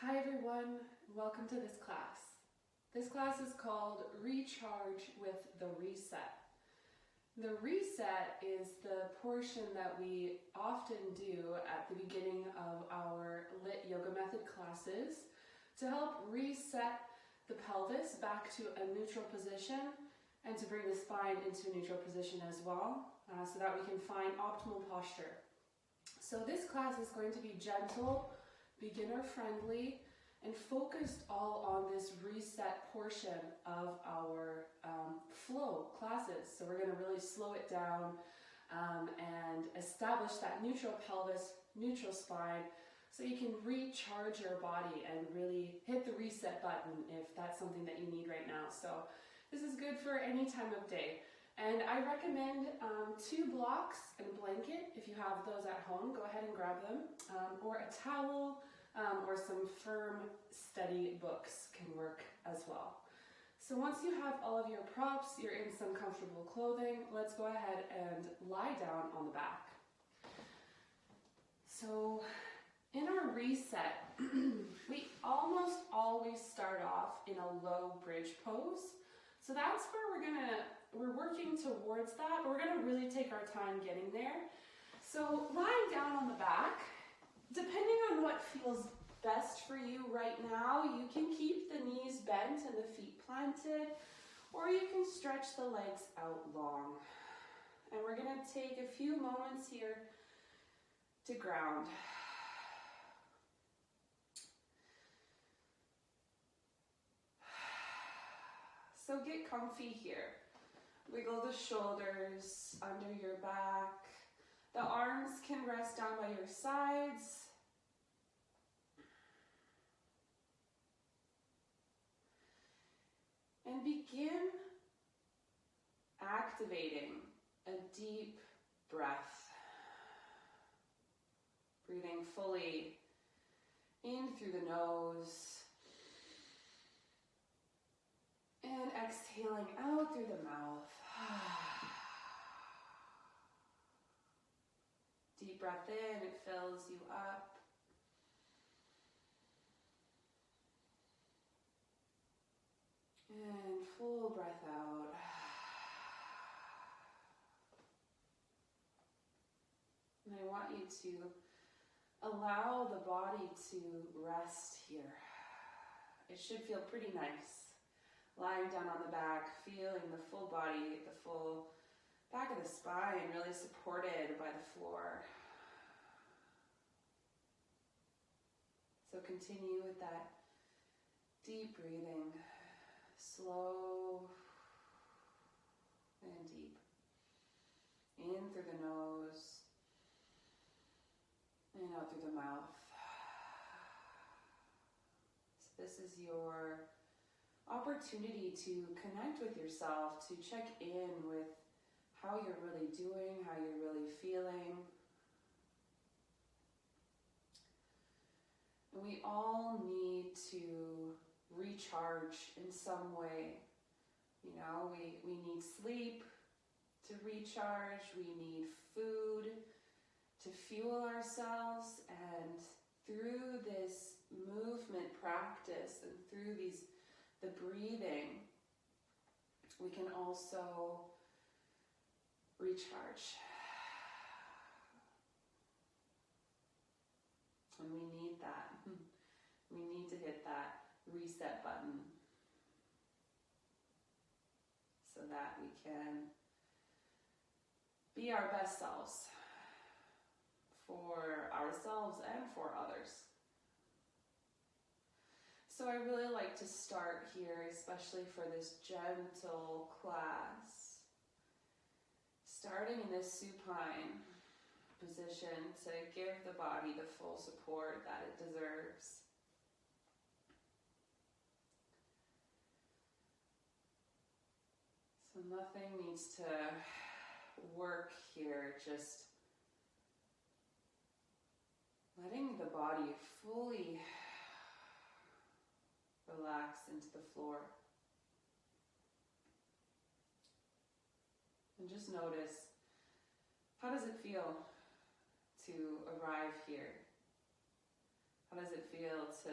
Hi everyone, welcome to this class. This class is called Recharge with the Reset. The reset is the portion that we often do at the beginning of our lit yoga method classes to help reset the pelvis back to a neutral position and to bring the spine into a neutral position as well, so that we can find optimal posture. So this class is going to be gentle, beginner friendly, and focused all on this reset portion of our flow classes. So we're going to really slow it down and establish that neutral pelvis, neutral spine, so you can recharge your body and really hit the reset button if that's something that you need right now. So this is good for any time of day. And I recommend 2 blocks and a blanket. If you have those at home, go ahead and grab them. Or a towel or some firm, steady books can work as well. So once you have all of your props, you're in some comfortable clothing, let's go ahead and lie down on the back. So in our reset, we almost always start off in a low bridge pose. So that's where we're working towards that, but we're gonna really take our time getting there. So lying down on the back, depending on what feels best for you right now, you can keep the knees bent and the feet planted, or you can stretch the legs out long. And we're gonna take a few moments here to ground. So get comfy here. Wiggle the shoulders under your back. The arms can rest down by your sides. And begin activating a deep breath. Breathing fully in through the nose. And exhaling out through the mouth. Deep breath in, it fills you up. And full breath out. And I want you to allow the body to rest here. It should feel pretty nice. Lying down on the back, feeling the full body, the full back of the spine really supported by the floor. So continue with that deep breathing, slow and deep. In through the nose and out through the mouth. So this is your opportunity to connect with yourself, to check in with how you're really doing, how you're really feeling. And we all need to recharge in some way. You know, we need sleep to recharge, we need food to fuel ourselves, and through this movement practice and through the breathing, we can also recharge. And we need that. We need to hit that reset button so that we can be our best selves for ourselves and for others. So I really like to start here, especially for this gentle class, starting in this supine position to give the body the full support that it deserves. So nothing needs to work here, just letting the body fully relax into the floor. And just notice, how does it feel to arrive here? How does it feel to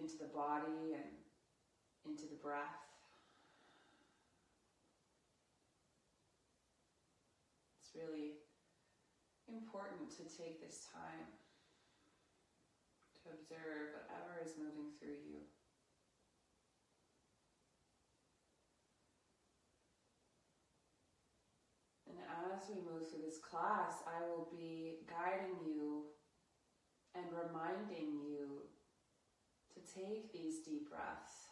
into the body and into the breath. It's really important to take this time to observe whatever is moving through you. And as we move through this class, I will be guiding you and reminding you to take these deep breaths.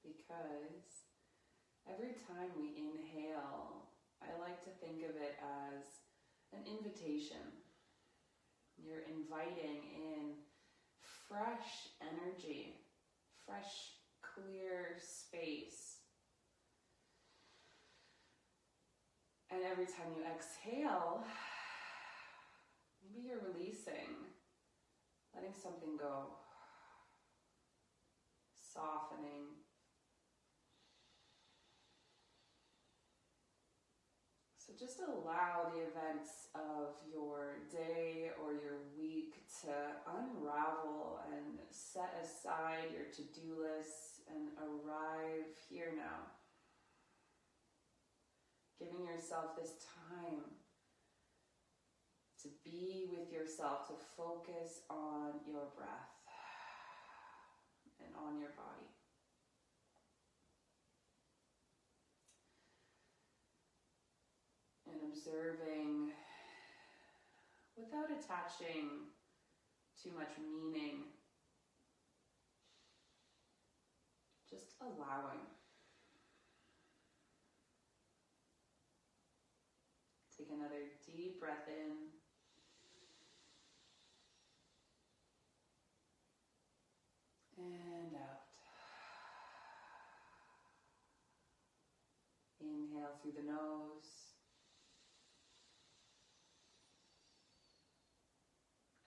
Because every time we inhale, I like to think of it as an invitation. You're inviting in fresh energy, fresh, clear space. And every time you exhale, maybe you're releasing, letting something go, softening. So just allow the events of your day or your week to unravel and set aside your to-do lists and arrive here now. Giving yourself this time to be with yourself, to focus on your breath and on your body. And observing without attaching too much meaning, just allowing. Take another deep breath in. And out. Inhale through the nose.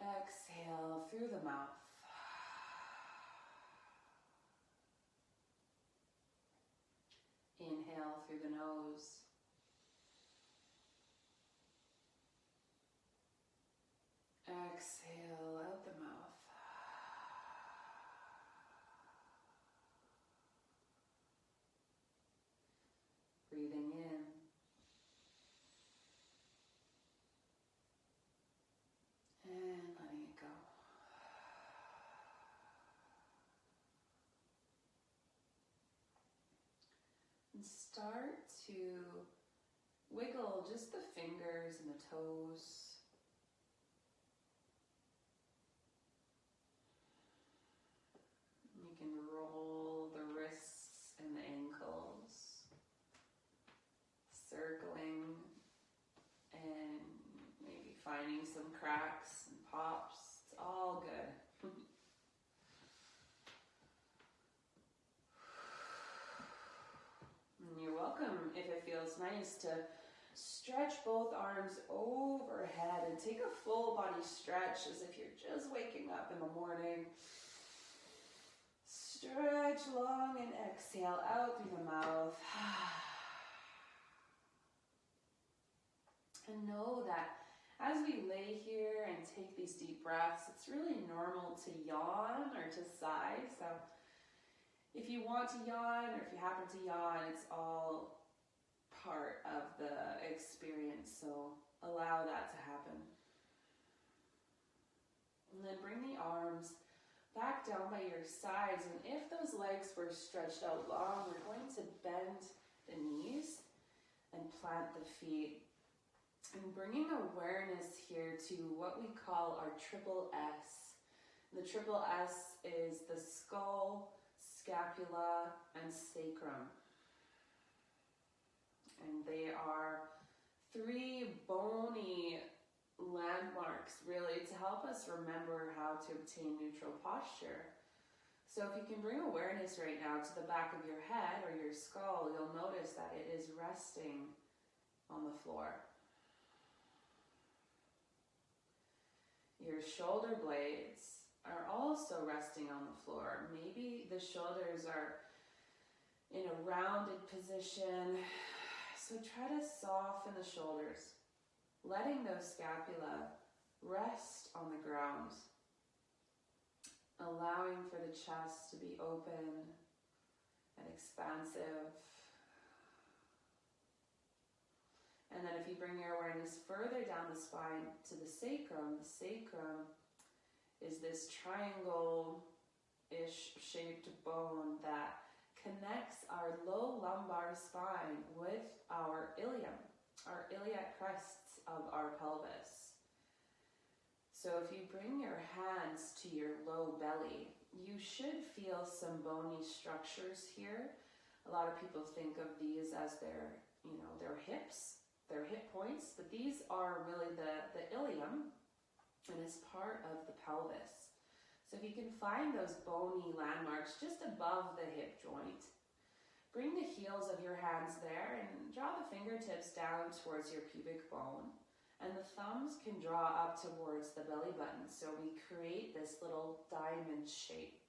Exhale through the mouth. Inhale through the nose. Exhale out the mouth. Breathing in. And letting it go. And start to wiggle just the fingers and the toes. You can roll the wrists and the ankles, circling and maybe finding some cracks and pops. It's all good. And you're welcome, if it feels nice, to stretch both arms overhead and take a full body stretch as if you're just waking up in the morning. Stretch long and exhale out through the mouth. And know that as we lay here and take these deep breaths, it's really normal to yawn or to sigh. So if you want to yawn or if you happen to yawn, it's all part of the experience. So allow that to happen. And then bring the arms back down by your sides. And if those legs were stretched out long, we're going to bend the knees and plant the feet. And bringing awareness here to what we call our triple S. The triple S is the skull, scapula, and sacrum. And they are three bony landmarks, really, to help us remember how to obtain neutral posture. So if you can bring awareness right now to the back of your head or your skull, you'll notice that it is resting on the floor. Your shoulder blades are also resting on the floor. Maybe the shoulders are in a rounded position. So try to soften the shoulders, letting those scapula rest on the ground, allowing for the chest to be open and expansive. And then if you bring your awareness further down the spine to the sacrum is this triangle-ish shaped bone that connects our low lumbar spine with our ilium, our iliac crests of our pelvis. So if you bring your hands to your low belly, you should feel some bony structures here. A lot of people think of these as their hips, their hip points, but these are really the ilium, and it's part of the pelvis. So if you can find those bony landmarks just above the hip joint, bring the heels of your hands there and draw the fingertips down towards your pubic bone. And the thumbs can draw up towards the belly button. So we create this little diamond shape.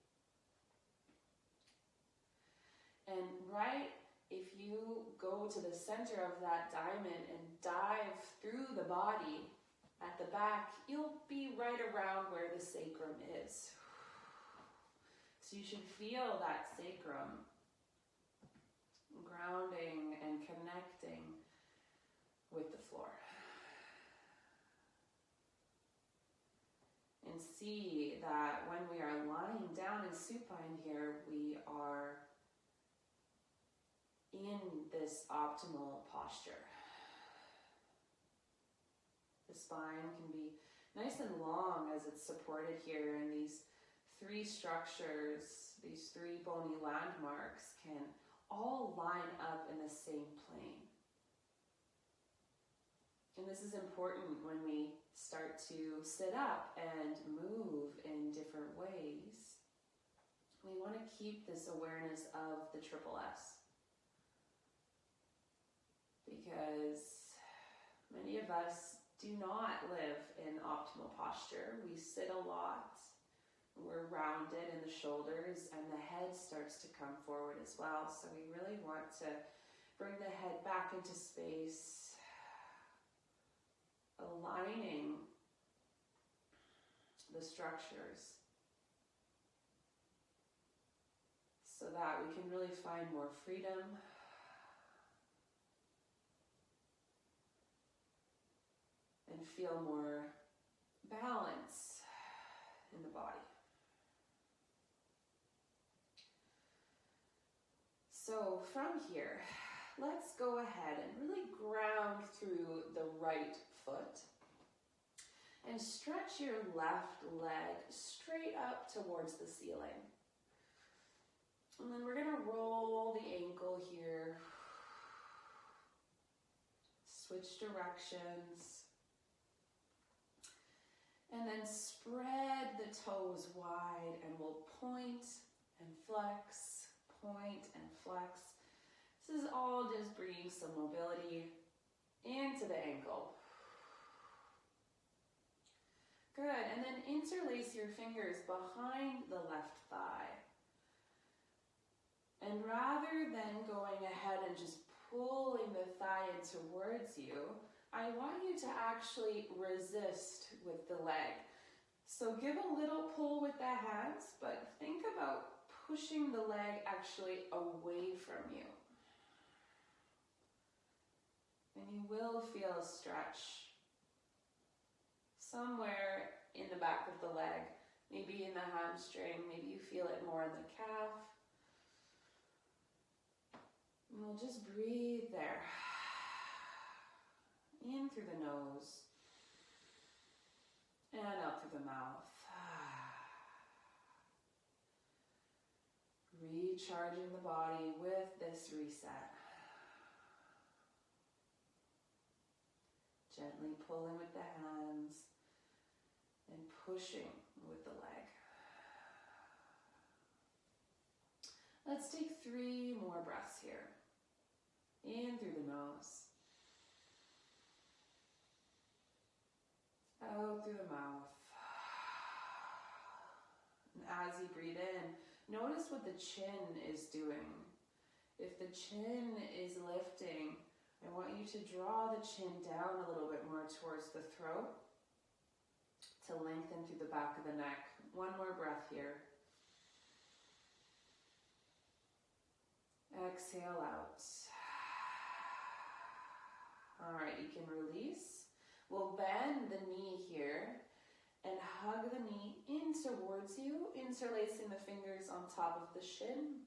And right, if you go to the center of that diamond and dive through the body, at the back, you'll be right around where the sacrum is. So you should feel that sacrum grounding and connecting with the floor. And see that when we are lying down in supine here, we are in this optimal posture. The spine can be nice and long as it's supported here, and these three structures, these three bony landmarks can all line up in the same plane. And this is important when we start to sit up and move in different ways. We want to keep this awareness of the triple S. Because many of us do not live in optimal posture. We sit a lot. We're rounded in the shoulders, and the head starts to come forward as well. So we really want to bring the head back into space, aligning the structures so that we can really find more freedom and feel more balance in the body. So from here, let's go ahead and really ground through the right foot and stretch your left leg straight up towards the ceiling. And then we're going to roll the ankle here, switch directions, and then spread the toes wide, and we'll point and flex, point and flex. This is all just bringing some mobility into the ankle. Good, and then interlace your fingers behind the left thigh. And rather than going ahead and just pulling the thigh in towards you, I want you to actually resist with the leg. So give a little pull with the hands, but think about pushing the leg actually away from you. And you will feel a stretch somewhere in the back of the leg, maybe in the hamstring, maybe you feel it more in the calf. And we'll just breathe there. In through the nose and out through the mouth. Recharging the body with this reset. Gently pulling with the hands and pushing with the leg. Let's take 3 more breaths here. In through the nose. Out through the mouth. as you breathe in, notice what the chin is doing. If the chin is lifting, I want you to draw the chin down a little bit more towards the throat to lengthen through the back of the neck. One more breath here. Exhale out. All right, you can release. We'll bend the knee here and hug the knee in towards you, interlacing the fingers on top of the shin.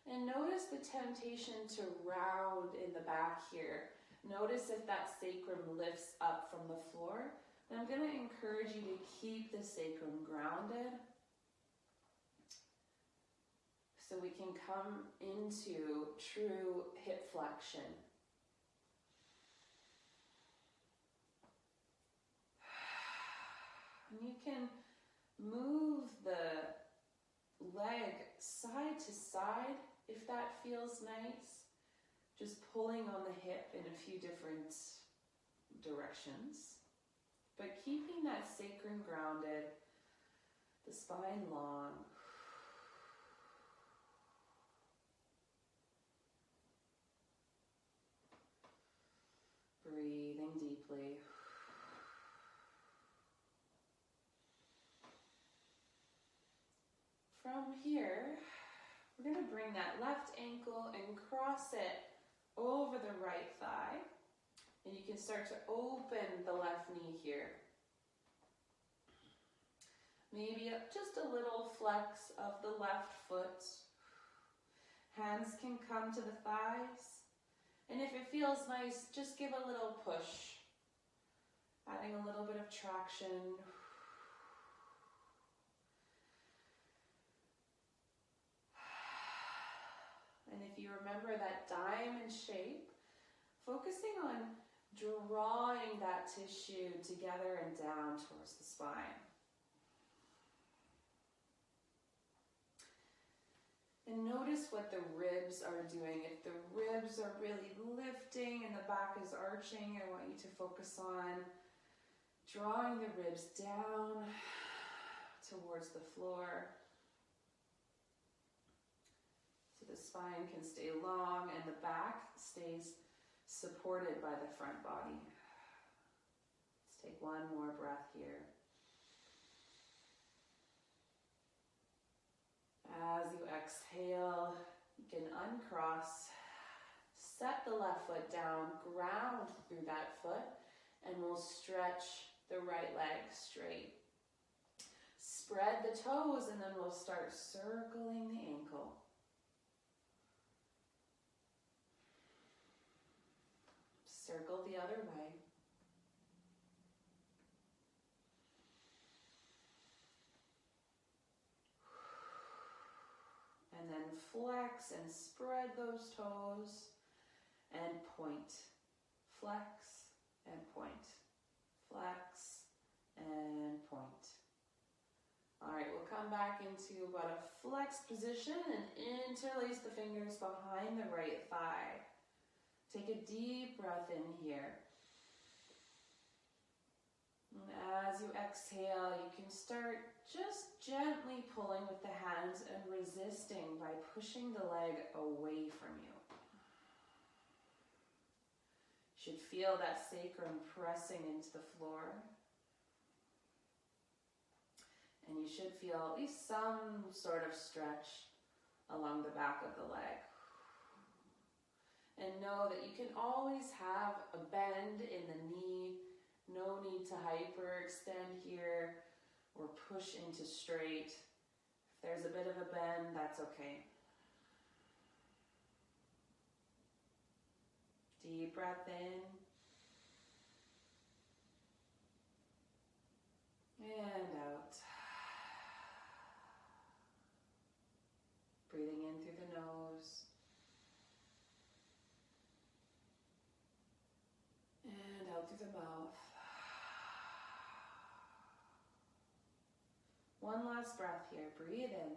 And notice the temptation to round in the back here. Notice if that sacrum lifts up from the floor. And I'm going to encourage you to keep the sacrum grounded so we can come into true hip flexion. And you can move the leg side to side if that feels nice. Just pulling on the hip in a few different directions. But keeping that sacrum grounded, the spine long. Breathing deeply. From here, we're going to bring that left ankle and cross it over the right thigh. And you can start to open the left knee here. Maybe just a little flex of the left foot. Hands can come to the thighs. And if it feels nice, just give a little push. Adding a little bit of traction. And if you remember that diamond shape, focusing on drawing that tissue together and down towards the spine. And notice what the ribs are doing. If the ribs are really lifting and the back is arching, I want you to focus on drawing the ribs down towards the floor. So the spine can stay long and the back stays supported by the front body. Let's take one more breath here. As you exhale, you can uncross, set the left foot down, ground through that foot, and we'll stretch the right leg straight. Spread the toes, and then we'll start circling the ankle. Circle the other way. And then flex and spread those toes and point. Flex and point. Flex and point. All right, we'll come back into about a flexed position and interlace the fingers behind the right thigh. Take a deep breath in here. And as you exhale, you can start just gently pulling with the hands and resisting by pushing the leg away from you. You should feel that sacrum pressing into the floor. And you should feel at least some sort of stretch along the back of the leg. And know that you can always have a bend in the knee. No need to hyperextend here or push into straight. If there's a bit of a bend, that's okay. Deep breath in. And out. Breathing in through the nose. And out through the mouth. One last breath here. Breathe in.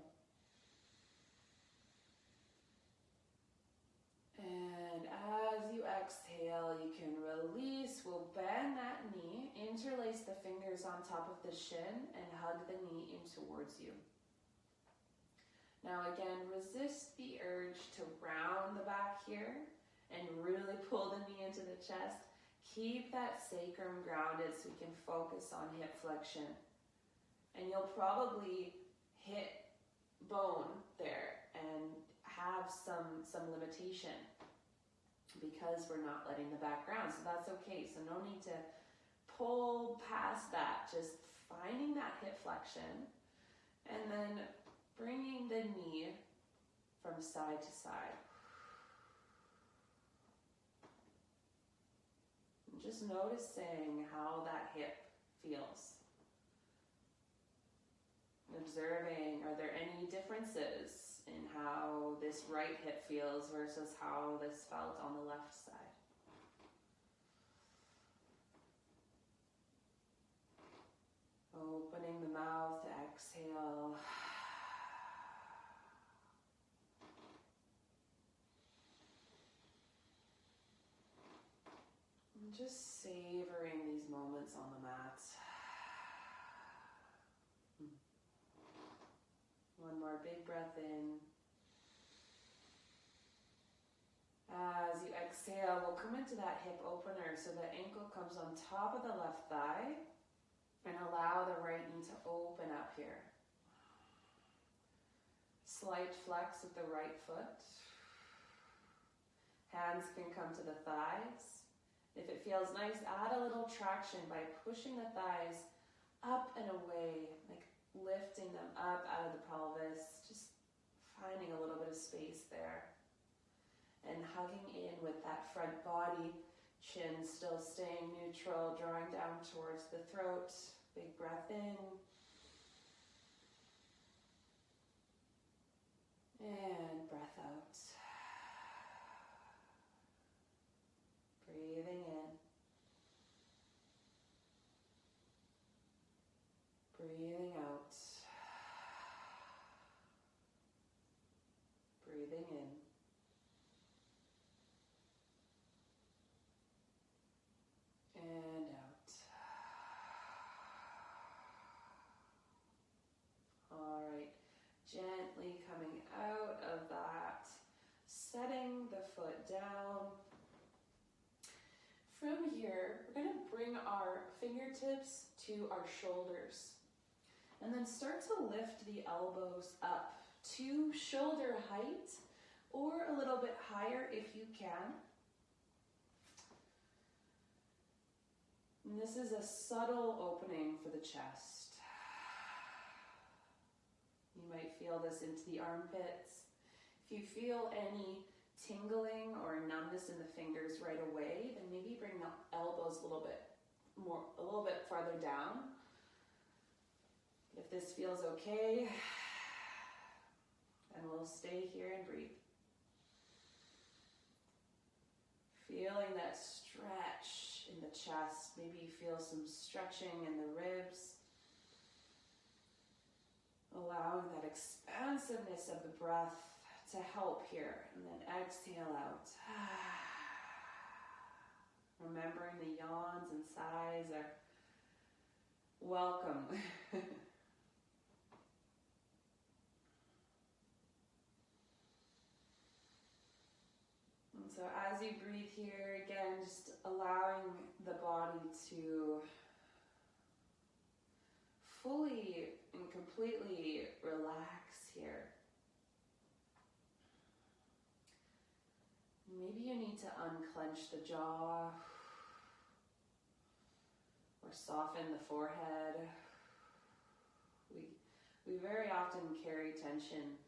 And as you exhale, you can release we'll bend that knee, interlace the fingers on top of the shin, and hug the knee in towards you. Now again, resist the urge to round the back here and really pull the knee into the chest. Keep that sacrum grounded so we can focus on hip flexion. And you'll probably hit bone there and have some limitation because we're not letting the back ground. So that's okay. So no need to pull past that. Just finding that hip flexion and then bringing the knee from side to side. And just noticing how that hip feels. Observing, are there any differences in how this right hip feels versus how this felt on the left side? Opening the mouth to exhale. And just savoring these moments on the mat. One more big breath in. As you exhale, we'll come into that hip opener so the ankle comes on top of the left thigh and allow the right knee to open up here. Slight flex with the right foot. Hands can come to the thighs. If it feels nice, add a little traction by pushing the thighs up and away, like lifting them up out of the pelvis, just finding a little bit of space there. And hugging in with that front body, chin still staying neutral, drawing down towards the throat. Big breath in. And breath out. Breathing in. Breathing out. Breathing in. And out. All right. Gently coming out of that. Setting the foot down. From here, we're going to bring our fingertips to our shoulders. And then start to lift the elbows up to shoulder height or a little bit higher if you can. And this is a subtle opening for the chest. You might feel this into the armpits. If you feel any tingling or numbness in the fingers right away, then maybe bring the elbows a little bit farther down. If this feels okay, then we'll stay here and breathe. Feeling that stretch in the chest. Maybe you feel some stretching in the ribs. Allowing that expansiveness of the breath to help here. And then exhale out. Remembering the yawns and sighs are welcome. And so as you breathe here, again, just allowing the body to fully and completely relax here. Maybe you need to unclench the jaw or soften the forehead. We very often carry tension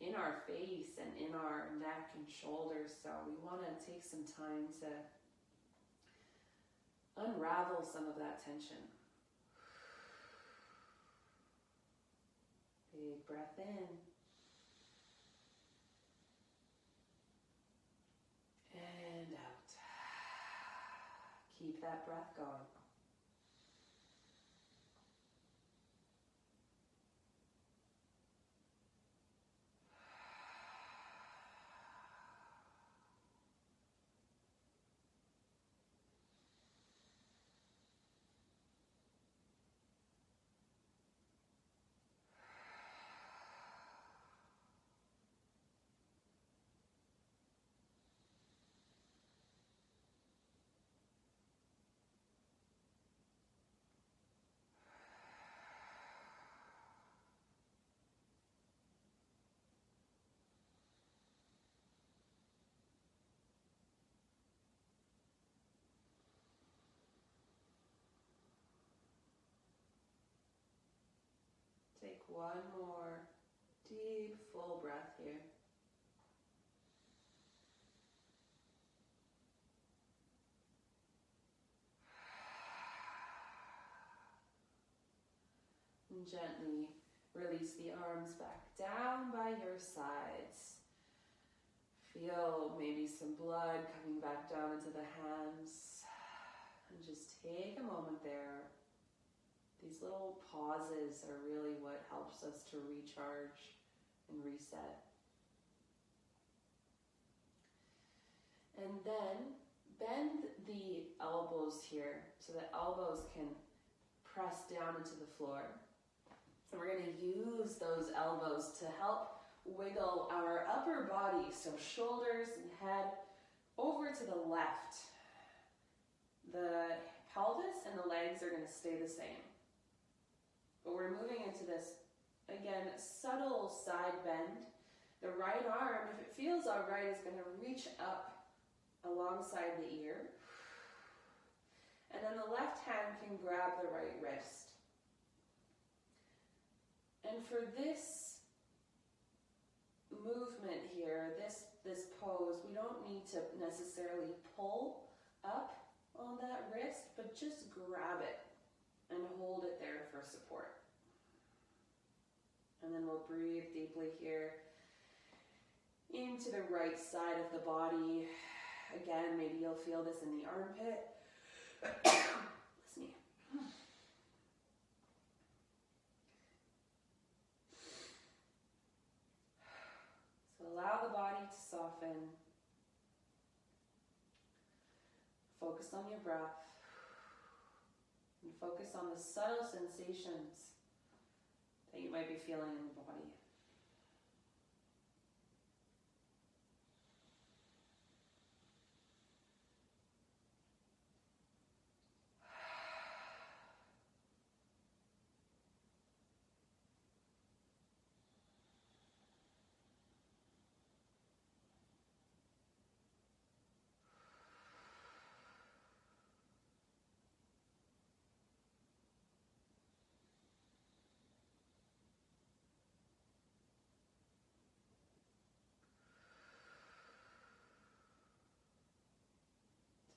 in our face and in our neck and shoulders, so we want to take some time to unravel some of that tension. Big breath in. And out. Keep that breath going. One more deep, full breath here. And gently release the arms back down by your sides. Feel maybe some blood coming back down into the hands. And just take a moment there. These little pauses are really what helps us to recharge and reset. And then bend the elbows here so the elbows can press down into the floor. And we're going to use those elbows to help wiggle our upper body, so shoulders and head over to the left. The pelvis and the legs are going to stay the same. But we're moving into this, again, subtle side bend. The right arm, if it feels all right, is going to reach up alongside the ear. And then the left hand can grab the right wrist. And for this movement here, this pose, we don't need to necessarily pull up on that wrist, but just grab it and hold it there for support. And then we'll breathe deeply here into the right side of the body. Again, maybe you'll feel this in the armpit. Listen here. So allow the body to soften. Focus on your breath. And focus on the subtle sensations that you might be feeling in the body.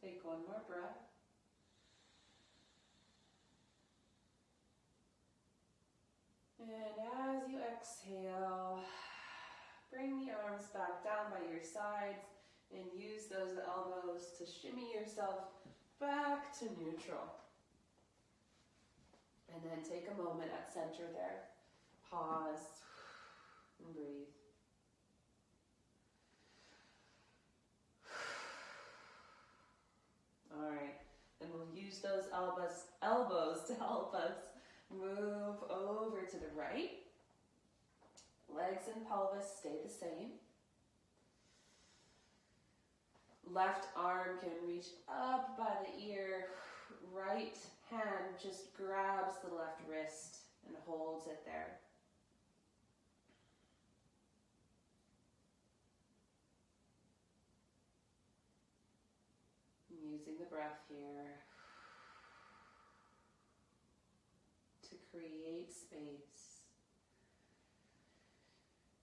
Take one more breath. And as you exhale, bring the arms back down by your sides and use those elbows to shimmy yourself back to neutral. And then take a moment at center there. Pause and breathe. All right, then we'll use those elbows to help us move over to the right. Legs and pelvis stay the same. Left arm can reach up by the ear. Right hand just grabs the left wrist and holds it there. Using the breath here to create space.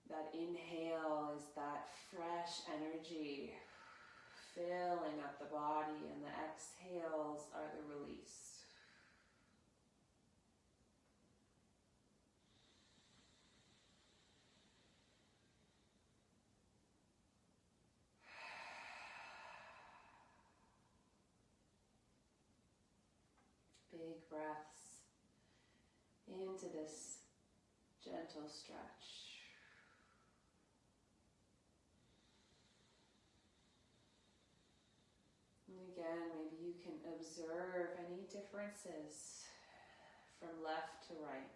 That inhale is that fresh energy filling up the body, and the exhales are the release. Big breaths into this gentle stretch. And again, maybe you can observe any differences from left to right.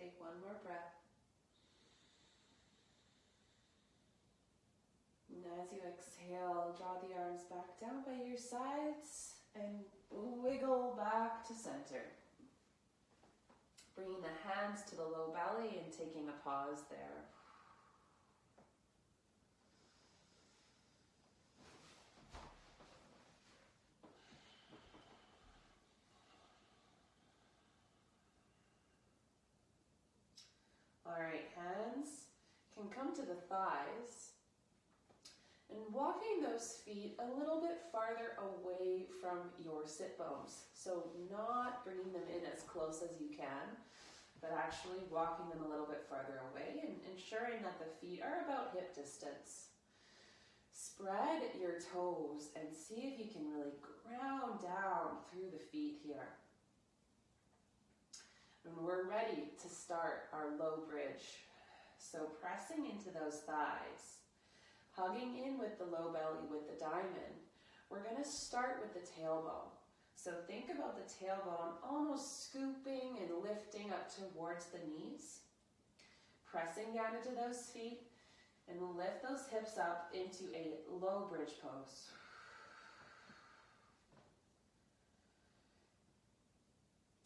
Take one more breath. And as you exhale, draw the arms back down by your sides and wiggle back to center. Bringing the hands to the low belly and taking a pause there. All right, hands can come to the thighs. And walking those feet a little bit farther away from your sit bones. So not bringing them in as close as you can, but actually walking them a little bit farther away and ensuring that the feet are about hip distance. Spread your toes and see if you can really ground down through the feet here. And we're ready to start our low bridge. So pressing into those thighs. Hugging in with the low belly with the diamond, we're going to start with the tailbone. So think about the tailbone almost scooping and lifting up towards the knees. Pressing down into those feet and lift those hips up into a low bridge pose.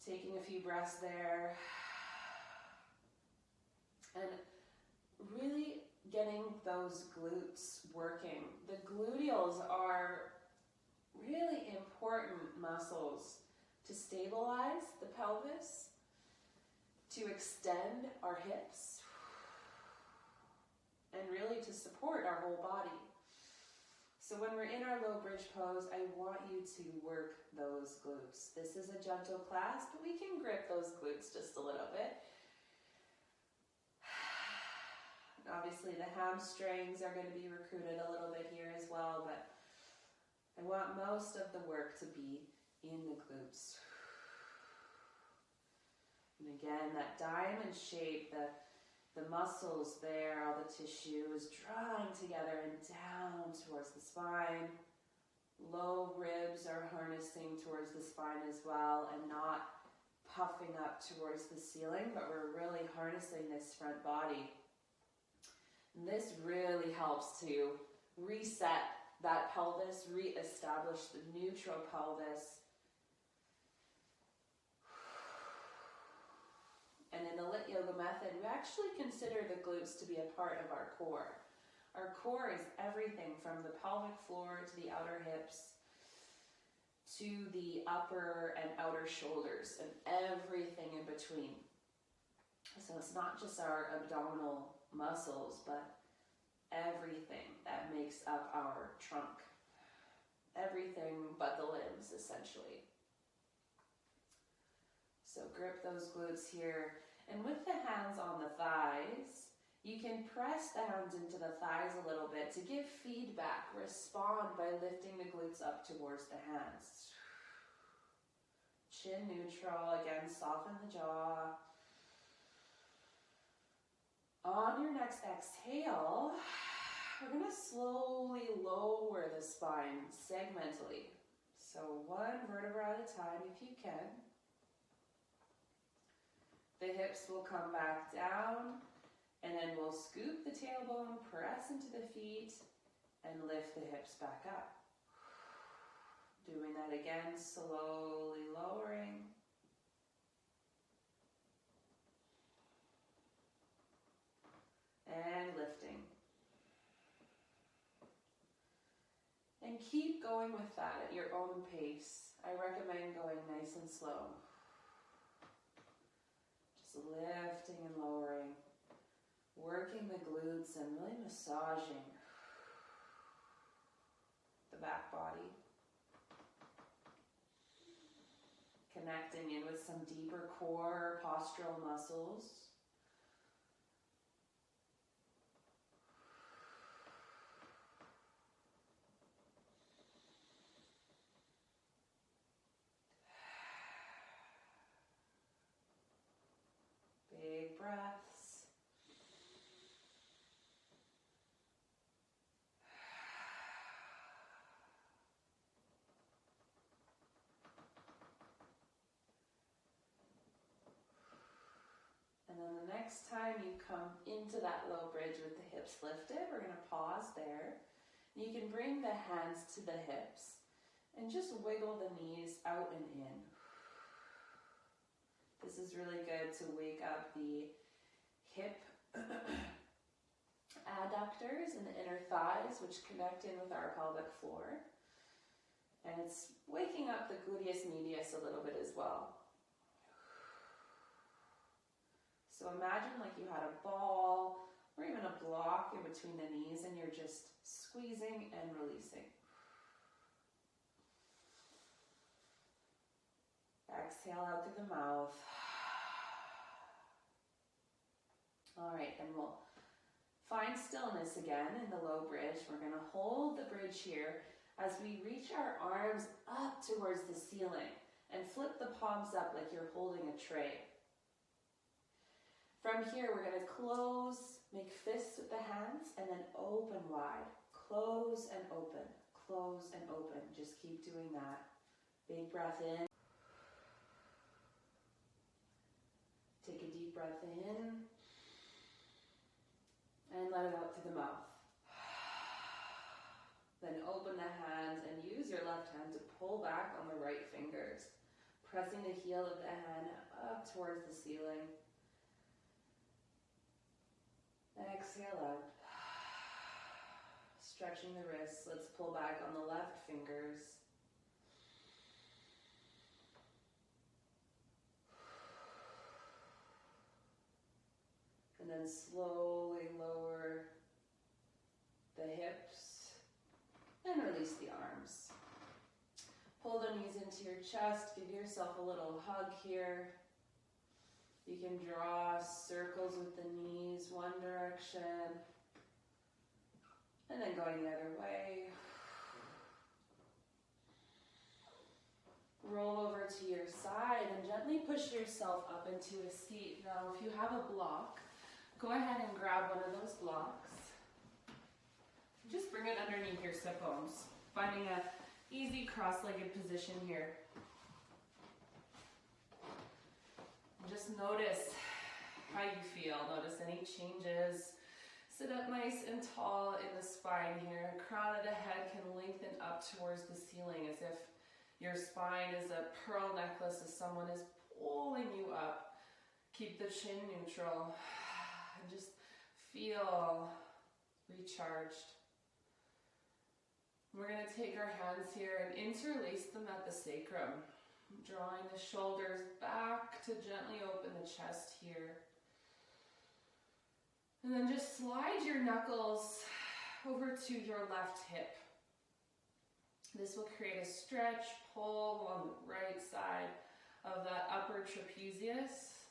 Taking a few breaths there. And really getting those glutes working. The gluteals are really important muscles to stabilize the pelvis, to extend our hips, and really to support our whole body. So when we're in our low bridge pose, I want you to work those glutes. This is a gentle class, but we can grip those glutes just a little bit. Obviously the hamstrings are going to be recruited a little bit here as well, but I want most of the work to be in the glutes. And again, that diamond shape, the muscles there, all the tissue is drawing together and down towards the spine. Low ribs are harnessing towards the spine as well and not puffing up towards the ceiling, but we're really harnessing this front body. And this really helps to reset that pelvis, re-establish the neutral pelvis. And in the Lit Yoga method, we actually consider the glutes to be a part of our core. Our core is everything from the pelvic floor to the outer hips to the upper and outer shoulders and everything in between. So it's not just our abdominal muscles, but everything that makes up our trunk. Everything but the limbs, essentially. So grip those glutes here. And with the hands on the thighs, you can press the hands into the thighs a little bit to give feedback. Respond by lifting the glutes up towards the hands. Chin neutral. Again, soften the jaw. On your next exhale, we're going to slowly lower the spine segmentally. So one vertebra at a time if you can. The hips will come back down, and then we'll scoop the tailbone, press into the feet, and lift the hips back up. Doing that again, slowly lowering. And lifting. And keep going with that at your own pace. I recommend going nice and slow. Just lifting and lowering. Working the glutes and really massaging the back body. Connecting in with some deeper core postural muscles. Big breaths. And then next time you come into that low bridge with the hips lifted, we're going to pause there. You can bring the hands to the hips and just wiggle the knees out and in. This is really good to wake up the hip adductors and the inner thighs, which connect in with our pelvic floor. And it's waking up the gluteus medius a little bit as well. So imagine like you had a ball or even a block in between the knees and you're just squeezing and releasing. Exhale out through the mouth. All right, and we'll find stillness again in the low bridge. We're going to hold the bridge here as we reach our arms up towards the ceiling and flip the palms up like you're holding a tray. From here, we're going to close, make fists with the hands, and then open wide. Close and open, close and open. Just keep doing that. Big breath in. Take a deep breath in. And let it out through the mouth. Then open the hands and use your left hand to pull back on the right fingers, pressing the heel of the hand up towards the ceiling. Exhale out. Stretching the wrists. Let's pull back on the left fingers. And then slowly lower the hips and release the arms. Pull the knees into your chest. Give yourself a little hug here. You can draw circles with the knees one direction and then going the other way. Roll over to your side and gently push yourself up into a seat. Now, if you have a block, go ahead and grab one of those blocks. Just bring it underneath your sit bones, finding an easy cross-legged position here. Just notice how you feel. Notice any changes. Sit up nice and tall in the spine here. Crown of the head can lengthen up towards the ceiling as if your spine is a pearl necklace as someone is pulling you up. Keep the chin neutral. And just feel recharged. We're going to take our hands here and interlace them at the sacrum, drawing the shoulders back to gently open the chest here. And then just slide your knuckles over to your left hip. This will create a stretch, pull on the right side of that upper trapezius,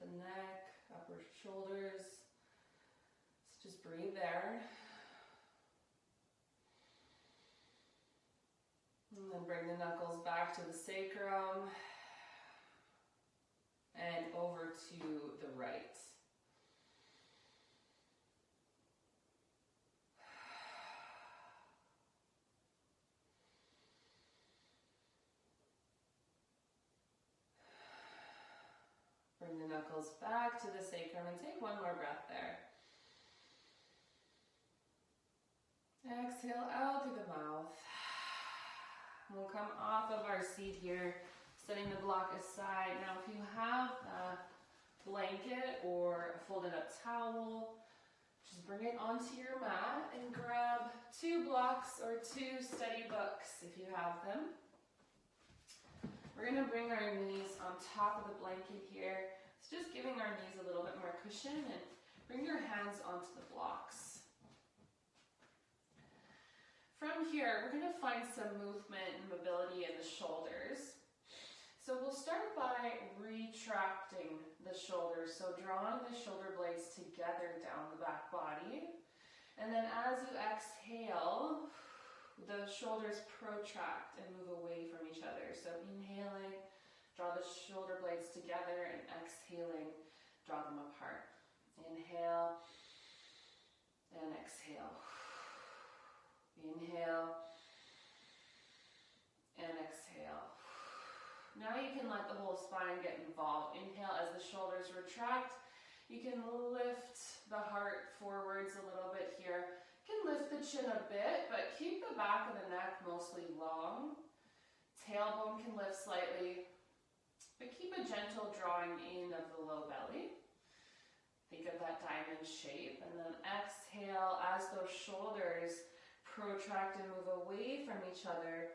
the neck, upper shoulders. So just breathe there. And then bring the knuckles back to the sacrum and over to the right. Bring the knuckles back to the sacrum and take one more breath there. Exhale out through the mouth. We'll come off of our seat here, setting the block aside. Now, if you have a blanket or a folded up towel, just bring it onto your mat and grab 2 blocks or 2 study books if you have them. We're going to bring our knees on top of the blanket here. It's just giving our knees a little bit more cushion, and bring your hands onto the blocks. From here, we're going to find some movement and mobility in the shoulders. So we'll start by retracting the shoulders, so drawing the shoulder blades together down the back body. And then as you exhale, the shoulders protract and move away from each other. So inhaling, draw the shoulder blades together, and exhaling, draw them apart. Inhale and exhale. Inhale and exhale. Now you can let the whole spine get involved. Inhale as the shoulders retract, You can lift the heart forwards a little bit here. You can lift the chin a bit, but keep the back of the neck mostly long. Tailbone can lift slightly, but keep a gentle drawing in of the low belly. Think of that diamond shape, and then exhale as those shoulders protract and move away from each other.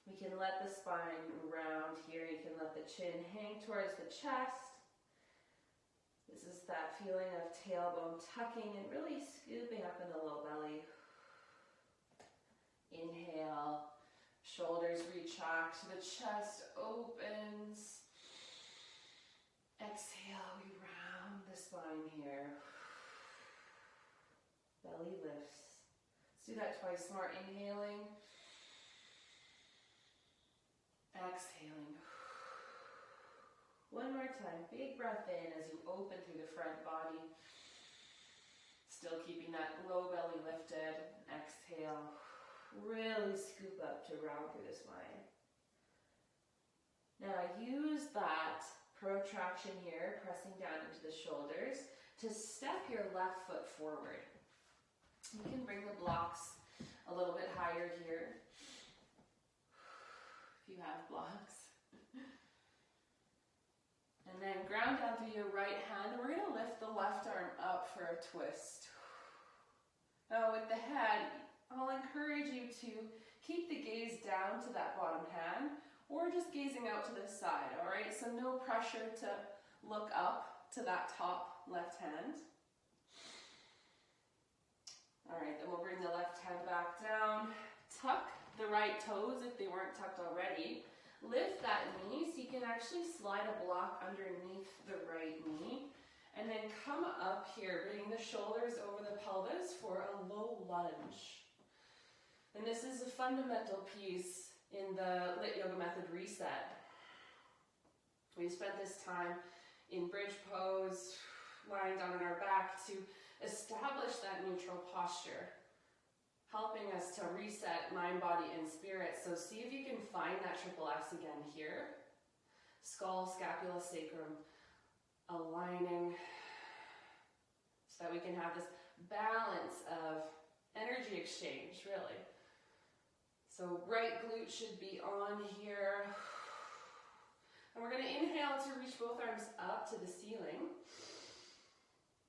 We can let the spine round here. You can let the chin hang towards the chest. This is that feeling of tailbone tucking and really scooping up in the low belly. Inhale, shoulders retract, the chest opens. Exhale, we round the spine here. Belly lifts. Let's do that twice more. Inhaling. Exhaling. One more time. Big breath in as you open through the front body. Still keeping that low belly lifted. Exhale. Really scoop up to round through the spine. Now use that protraction here, pressing down into the shoulders, to step your left foot forward. You can bring the blocks a little bit higher here, if you have blocks. And then ground down through your right hand, and we're going to lift the left arm up for a twist. Now with the head, I'll encourage you to keep the gaze down to that bottom hand, or just gazing out to the side, all right? So no pressure to look up to that top left hand. All right, then we'll bring the left hand back down. Tuck the right toes if they weren't tucked already. Lift that knee so you can actually slide a block underneath the right knee. And then come up here, bringing the shoulders over the pelvis for a low lunge. And this is a fundamental piece in the Lit Yoga Method reset. We spent this time in bridge pose, lying down on our back to establish that neutral posture, helping us to reset mind, body, and spirit. So see if you can find that triple S again here. Skull, scapula, sacrum, aligning so that we can have this balance of energy exchange, really. So right glute should be on here. And we're going to inhale to reach both arms up to the ceiling.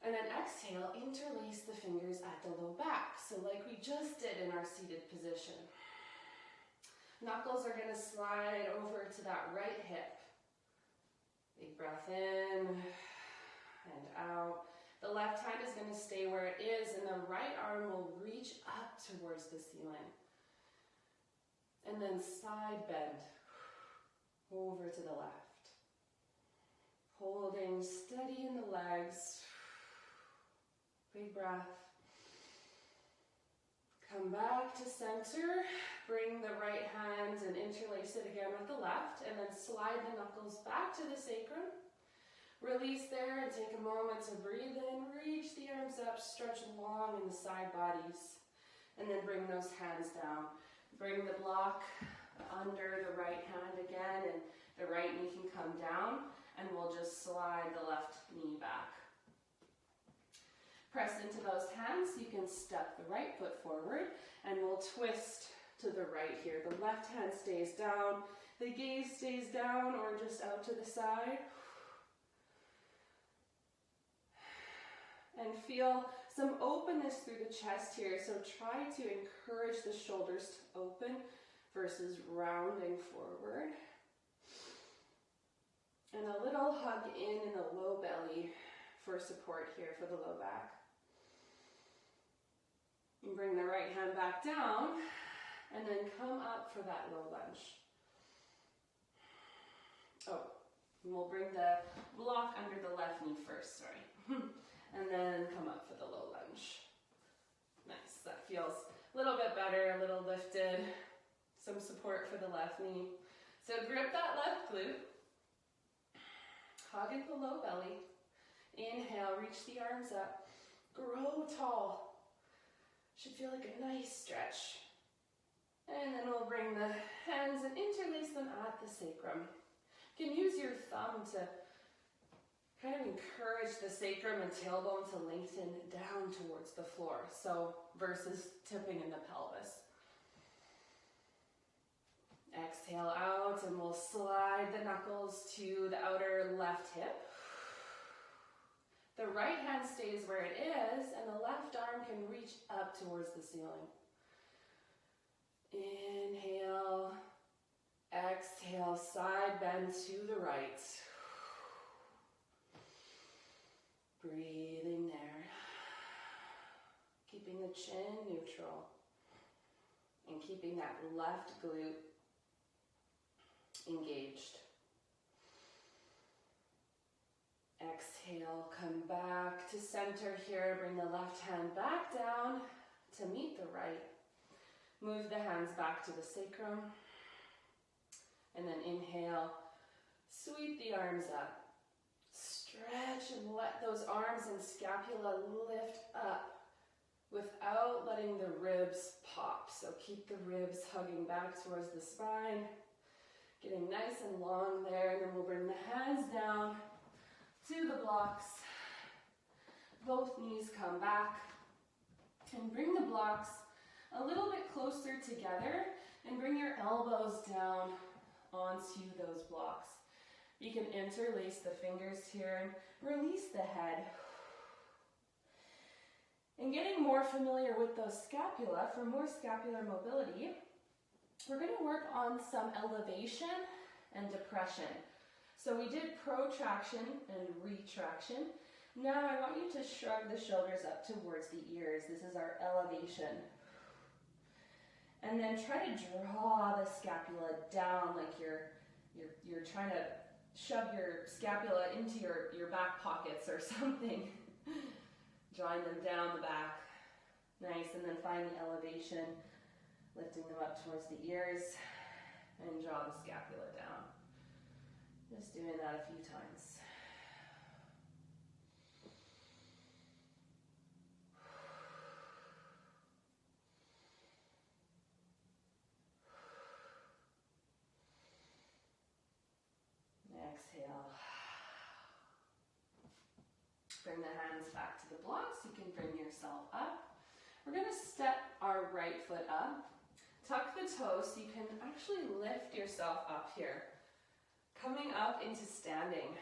And then exhale, interlace the fingers at the low back. So like we just did in our seated position. Knuckles are going to slide over to that right hip. Big breath in and out. The left hand is going to stay where it is, and the right arm will reach up towards the ceiling. And then side bend over to the left. Holding steady in the legs. Big breath. Come back to center. Bring the right hand and interlace it again with the left, and then slide the knuckles back to the sacrum. Release there and take a moment to breathe in. Reach the arms up, stretch long in the side bodies, and then bring those hands down. Bring the block under the right hand again, and the right knee can come down, and we'll just slide the left knee back. Press into those hands. You can step the right foot forward, and we'll twist to the right here. The left hand stays down, the gaze stays down or just out to the side. And feel some openness through the chest here. So try to encourage the shoulders to open versus rounding forward. And a little hug in the low belly for support here for the low back. And bring the right hand back down, and then come up for that low lunge. Oh, and we'll bring the block under the left knee first, sorry. And then come up for the low lunge. Nice, that feels a little bit better, a little lifted. Some support for the left knee. So grip that left glute. Hug into the low belly. Inhale, reach the arms up. Grow tall. Should feel like a nice stretch. And then we'll bring the hands and interlace them at the sacrum. You can use your thumb to kind of encourage the sacrum and tailbone to lengthen down towards the floor, so versus tipping in the pelvis. Exhale out, and we'll slide the knuckles to the outer left hip. The right hand stays where it is, and the left arm can reach up towards the ceiling. Inhale, exhale, side bend to the right. Breathing there. Keeping the chin neutral. And keeping that left glute engaged. Exhale, come back to center here. Bring the left hand back down to meet the right. Move the hands back to the sacrum. And then inhale, sweep the arms up. Stretch and let those arms and scapula lift up without letting the ribs pop. So keep the ribs hugging back towards the spine. Getting nice and long there, and then we'll bring the hands down to the blocks. Both knees come back. And bring the blocks a little bit closer together, and bring your elbows down onto those blocks. You can interlace the fingers here and release the head. And getting more familiar with those scapula, for more scapular mobility, we're going to work on some elevation and depression. So we did protraction and retraction. Now I want you to shrug the shoulders up towards the ears. This is our elevation. And then try to draw the scapula down like you're trying to shove your scapula into your back pockets or something. Drawing them down the back. Nice, and then find the elevation, lifting them up towards the ears, and draw the scapula down. Just doing that a few times. Exhale. Bring the hands back to the blocks. You can bring yourself up. We're going to step our right foot up. Tuck the toes so you can actually lift yourself up here. Coming up into standing.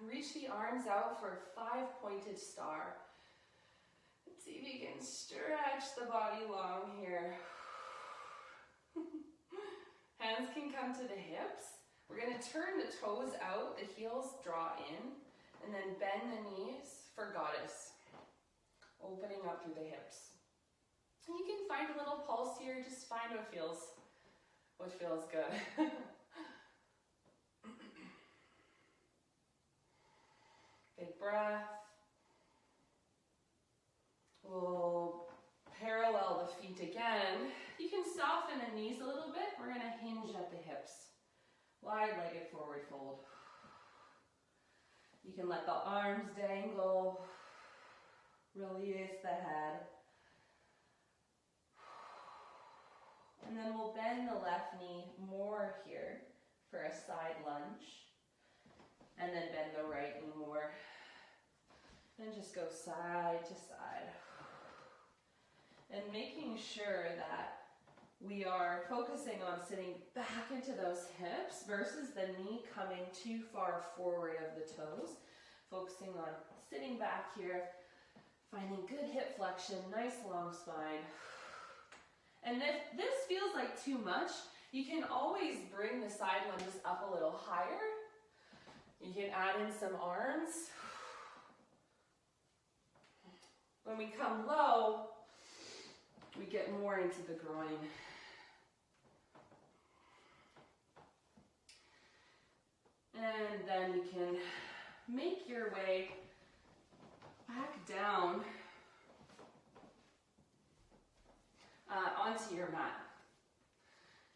Reach the arms out for a 5-pointed star. Let's see if you can stretch the body long here. Hands can come to the hips. We're going to turn the toes out, the heels draw in, and then bend the knees for goddess. Opening up through the hips. And you can find a little pulse here, just find what feels good. Big breath. We'll parallel the feet again. You can soften the knees a little bit. We're going to hinge at the hips. Wide-legged forward fold. You can let the arms dangle. Release the head. And then we'll bend the left knee more here for a side lunge. And then bend the right knee more. And just go side to side. And making sure that we are focusing on sitting back into those hips versus the knee coming too far forward of the toes. Focusing on sitting back here, finding good hip flexion, nice long spine. And if this feels like too much, you can always bring the side lunges up a little higher. You can add in some arms. When we come low, we get more into the groin. And then you can make your way back down onto your mat.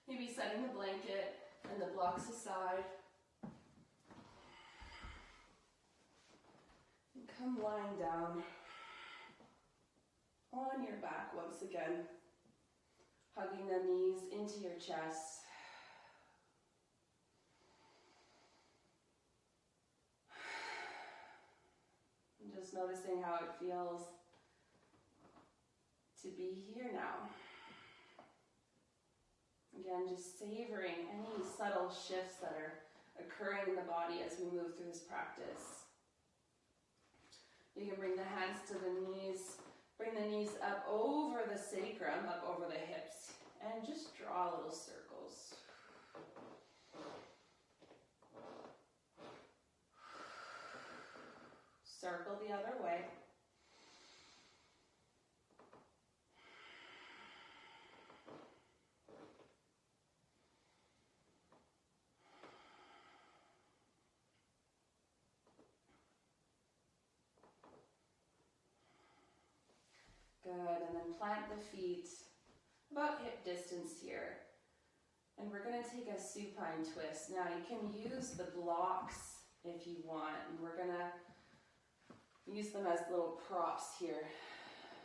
Maybe setting the blanket and the blocks aside. And come lying down on your back once again. Hugging the knees into your chest. Just noticing how it feels to be here now. Again, just savoring any subtle shifts that are occurring in the body as we move through this practice. You can bring the hands to the knees, bring the knees up over the sacrum, up over the hips, and just draw little circles. Circle the other way. Good, and then plant the feet about hip distance here. And we're going to take a supine twist. Now you can use the blocks if you want, and we're going to use them as little props here.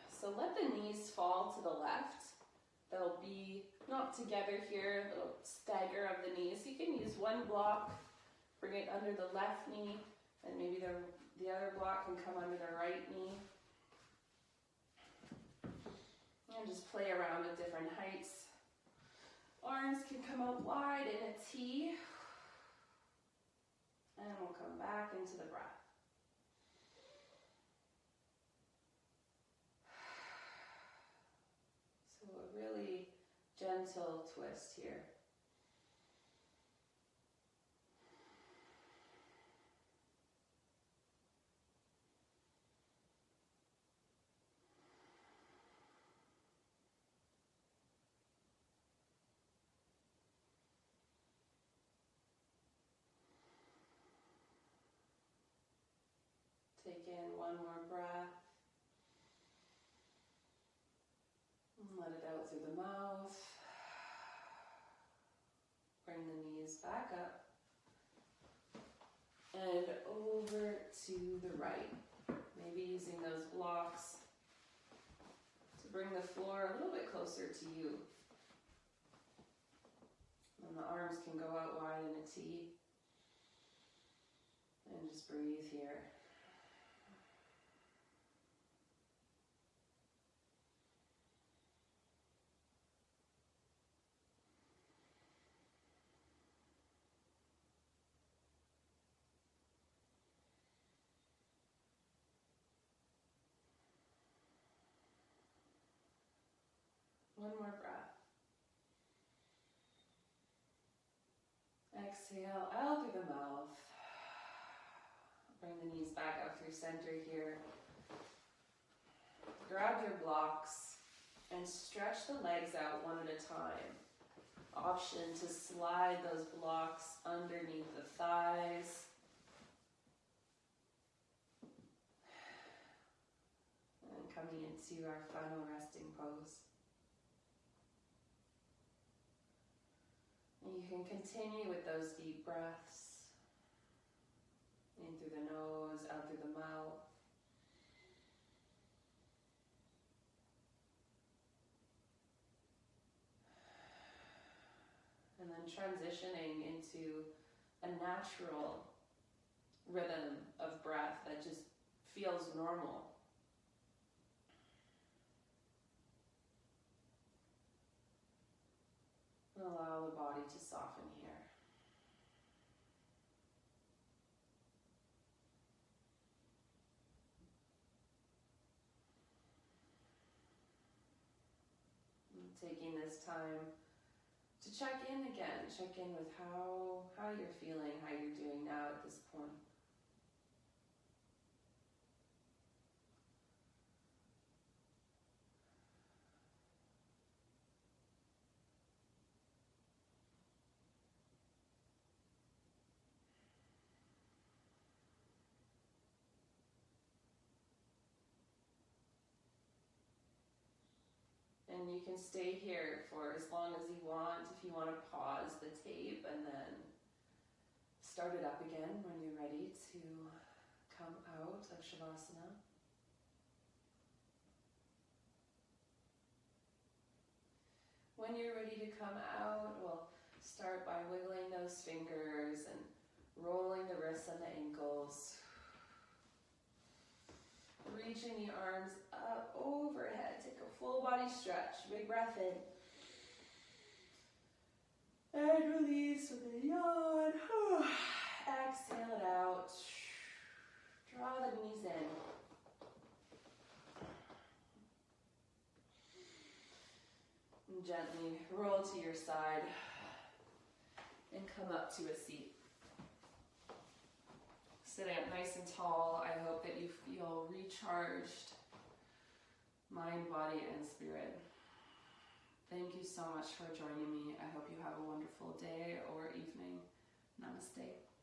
So let the knees fall to the left. They'll be knocked together here, a little stagger of the knees. You can use one block, bring it under the left knee, and maybe the other block can come under the right knee. And just play around with different heights. Arms can come out wide in a T. And we'll come back into the breath. So a really gentle twist here. Take in one more breath. And let it out through the mouth. Bring the knees back up. And over to the right. Maybe using those blocks to bring the floor a little bit closer to you. And the arms can go out wide in a T. And just breathe here. One more breath. Exhale out through the mouth. Bring the knees back up through center here. Grab your blocks and stretch the legs out one at a time. Option to slide those blocks underneath the thighs. And coming into our final resting pose. And you can continue with those deep breaths. In through the nose, out through the mouth. And then transitioning into a natural rhythm of breath that just feels normal. And allow the body to soften here. And taking this time to check in again, check in with how you're feeling, how you're doing now at this point. And you can stay here for as long as you want. If you want to pause the tape and then start it up again when you're ready to come out of Shavasana. When you're ready to come out, we'll start by wiggling those fingers and rolling the wrists and the ankles. reaching the arms up overhead. Take a full body stretch. Big breath in. And release with a yawn. Exhale it out. Draw the knees in. And gently roll to your side and come up to a seat. Sitting up nice and tall, I hope that you feel recharged, mind, body, and spirit. Thank you so much for joining me. I hope you have a wonderful day or evening. Namaste.